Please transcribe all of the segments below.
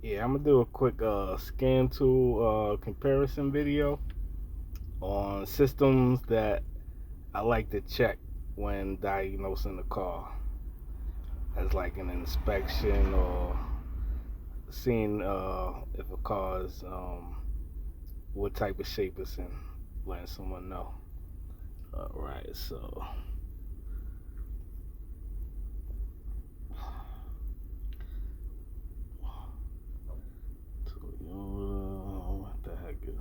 Yeah, I'm gonna do a quick scan tool comparison video on systems that I like to check when diagnosing a car, as like an inspection or seeing if a car is what type of shape it's in, letting someone know. All right, so Toyota, what the heck is?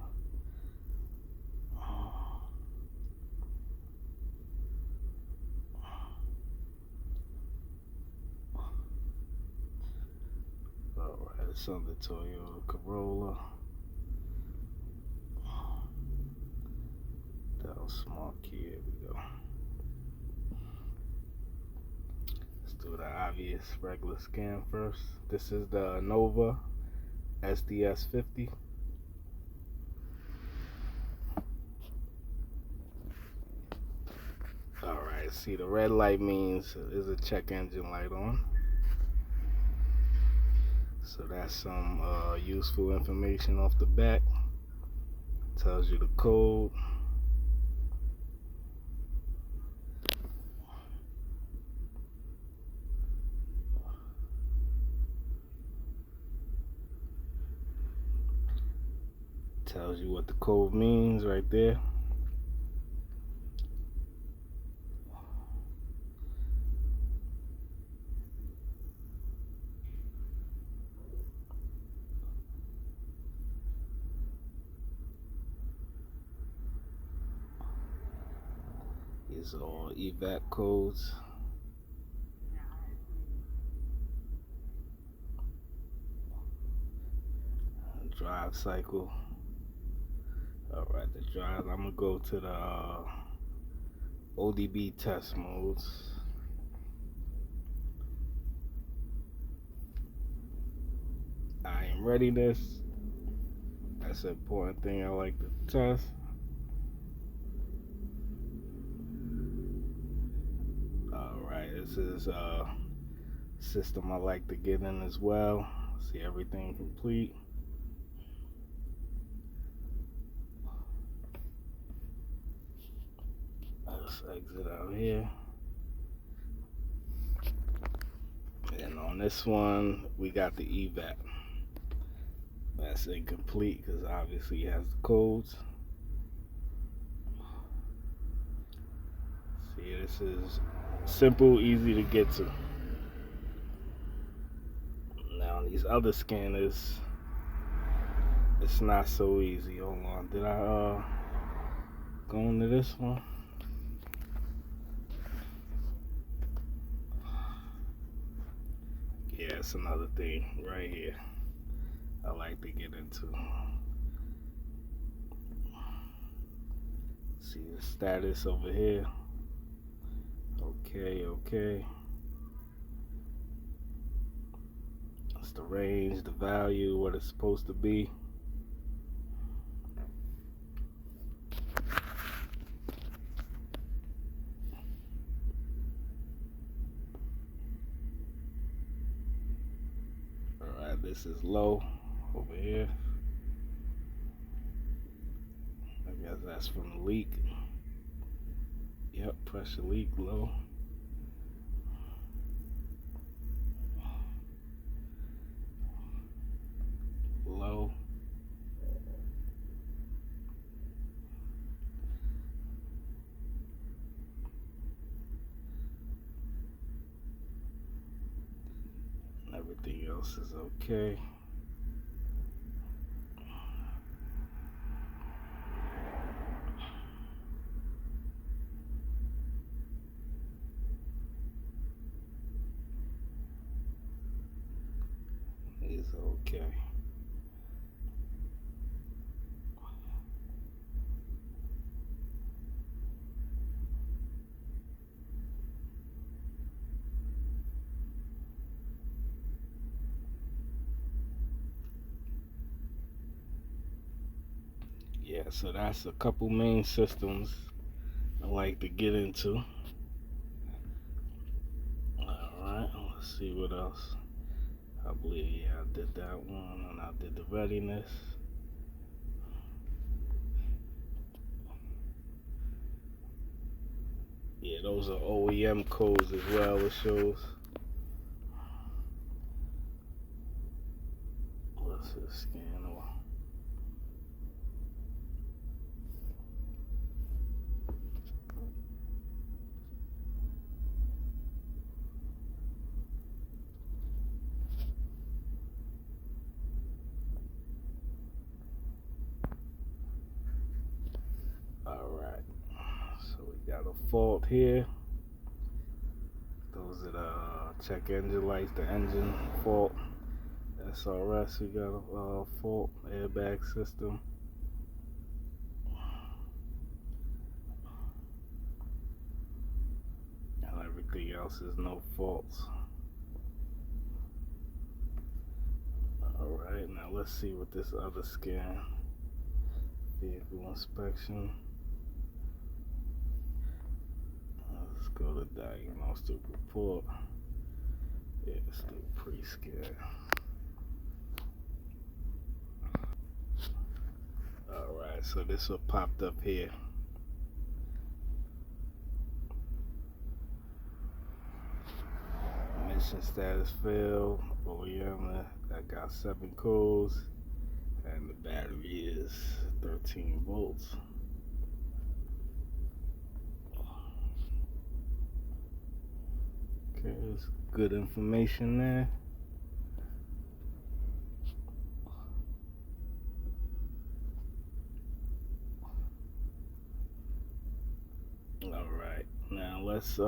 All right, it's on the Toyota Corolla. That was smart key. Here we go. Let's do the obvious regular scan first. This is the Nova sds50. Alright, see, the red light means there's a check engine light on. So that's some useful information off the back. Tells you the code. Tells you what the code means right there. These are all evac codes. Drive cycle. Alright, the drive. I'm gonna go to the odb test modes. I am readiness. That's an important thing I like to test. Alright, this is a system I like to get in as well. See everything complete. Let's exit out here. And on this one, we got the evac. That's incomplete because obviously it has the codes. See, this is simple, easy to get to. Now these other scanners, it's not so easy. Hold on, did I go into this one? Yeah, it's another thing right here I like to get into. See the status over here. Okay. It's the range, the value, what it's supposed to be. Alright, this is low over here. I guess that's from the leak. Yep, pressure leak, low. Low. Everything else is okay. It's okay. Yeah, so that's a couple main systems I like to get into. Alright, let's see what else. I believe Yeah, I did that one, and I did the readiness. Yeah, those are OEM codes as well, it shows. Let's just scan over. Alright, so we got a fault here. Those are the check engine lights, the engine fault. SRS, we got a fault, airbag system. And everything else is no faults. Alright, now let's see what this other scan. Vehicle inspection. Let's go to diagnostic report. Yeah, let's do pre-scan. Alright, so this what popped up here. Mission status failed. OEM, I got 7 codes. And the battery is 13 volts. Okay, there's good information there. Alright, now let's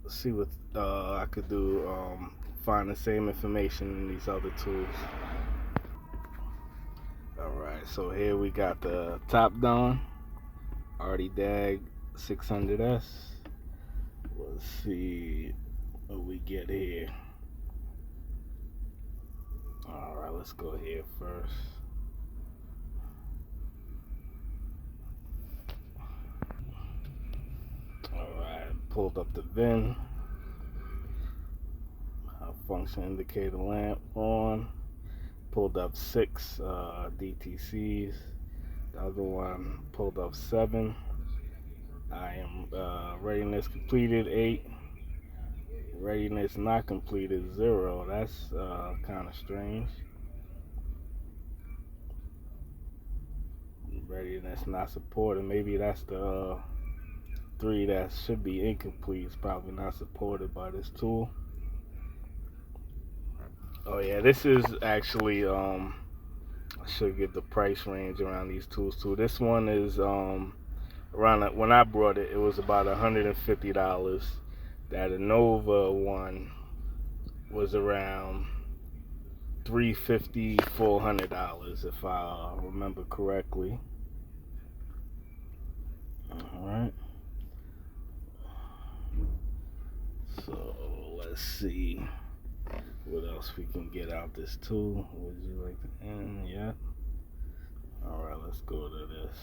see what I could do, find the same information in these other tools. Alright, so here we got the top down artidiag 600S. Let's see what we get here. Alright, let's go here first. Alright, pulled up the VIN. Function indicator lamp on. Pulled up 6 DTCs. The other one pulled up 7. I am readiness completed 8. Readiness not completed 0. That's kind of strange. Readiness not supported. Maybe that's the 3 that should be incomplete. It's probably not supported by this tool. Oh yeah, this is actually I should get the price range around these tools too. This one is around, when I brought it, it was about $150. That Innova one was around $350, $400 if I remember correctly. Alright. So let's see what else we can get out this tool. Would you like to end? Yeah. Alright, let's go to this.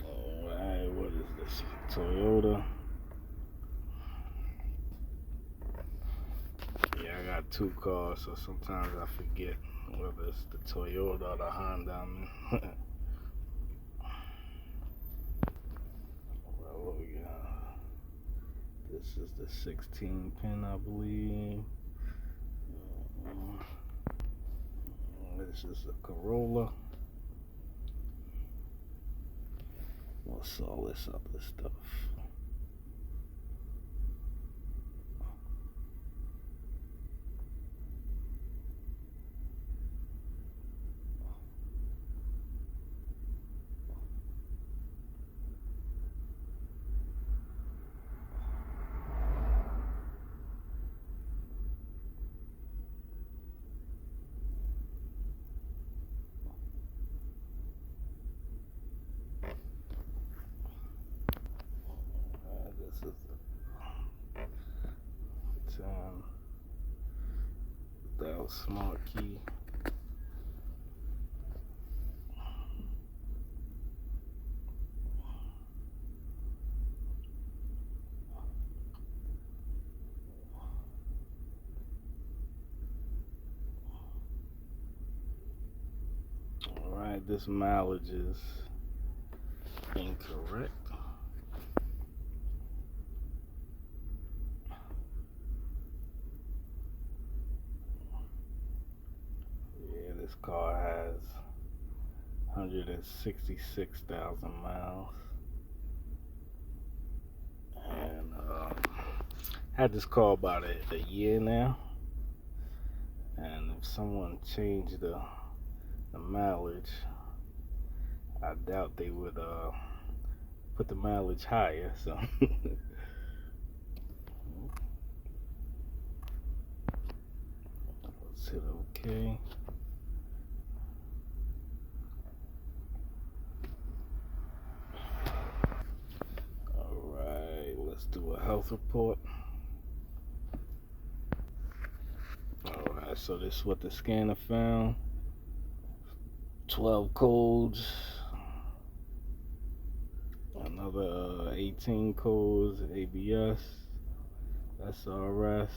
Alright, what is this? Toyota. Yeah, I got 2 cars, so sometimes I forget whether it's the Toyota or the Honda. Well, what we got? This is the 16 pin, I believe. This is a Corolla. What's all this other stuff? This is the 10 without smart key. Alright, this mileage is incorrect. Yeah, this car has 166,000 miles. And had this car about a year now. And if someone changed the mileage, I doubt they would put the mileage higher. So let's hit OK. Alright, let's do a health report. Alright, so this is what the scanner found. 12 codes, another 18 codes, ABS, SRS,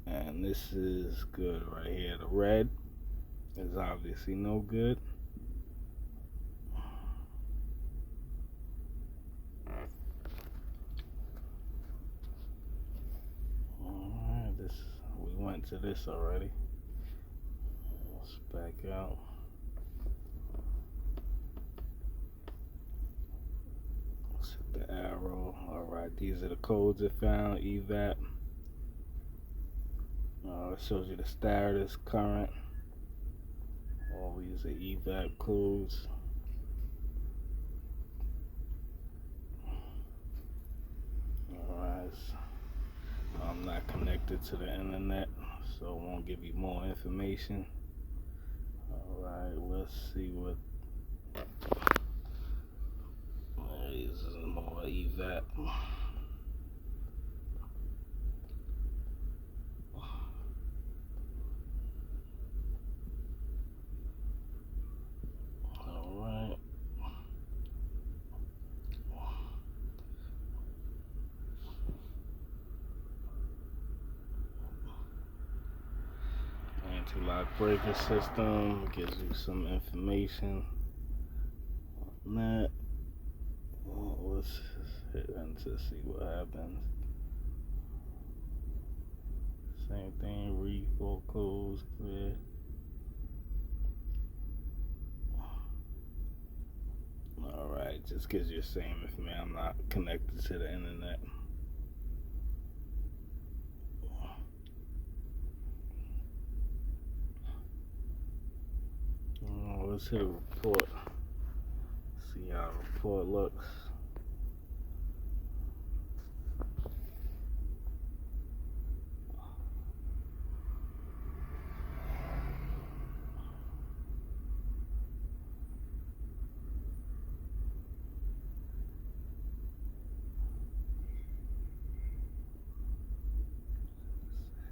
and this is good right here. The red is obviously no good. Alright, we went to this already. Let's back out. The arrow. Alright, these are the codes it found. EVAP. It shows you the status, current. All these are EVAP codes. Alright, I'm not connected to the internet, so it won't give you more information. Alright, let's see what. This is more EVAP. Alright. Anti-lock braking system gives you some information on that. Let's hit enter to see what happens. Same thing, read full codes, clear. Alright, just gives you the same information. I'm not connected to the internet. Let's hit a report. See how the report looks.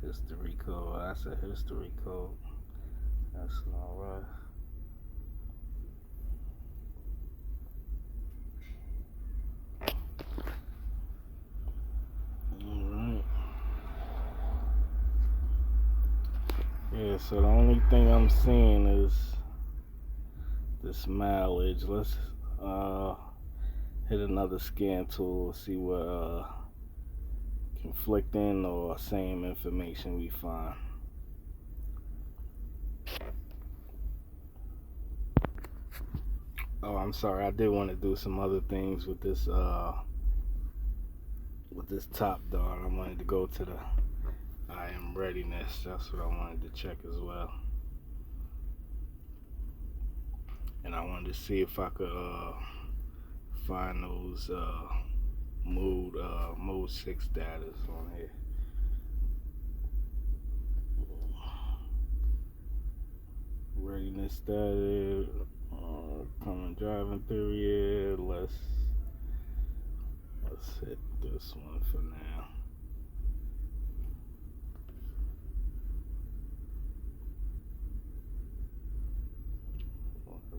History code. That's a history code. That's alright. Alright. Yeah, so the only thing I'm seeing is this mileage. Let's hit another scan tool, see what conflicting or same information we find. Oh, I'm sorry, I did want to do some other things with this top dart. I wanted to go to the I am readiness. That's what I wanted to check as well. And I wanted to see if I could find those mode 6 status on here. Readiness status, current driving period. Let's hit this one for now.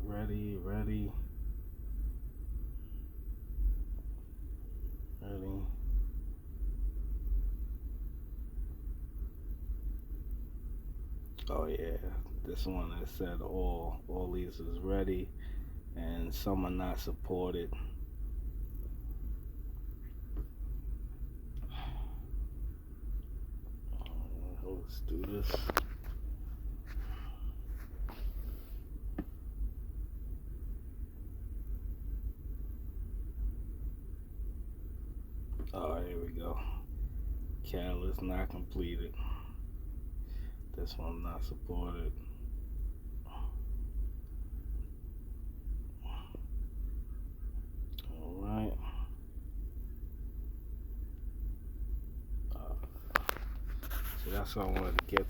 Ready. Oh yeah, this one that said all these is ready, and some are not supported. Let's do this. Oh, here we go. Catalyst not completed. This one not supported. All right. So that's what I wanted to get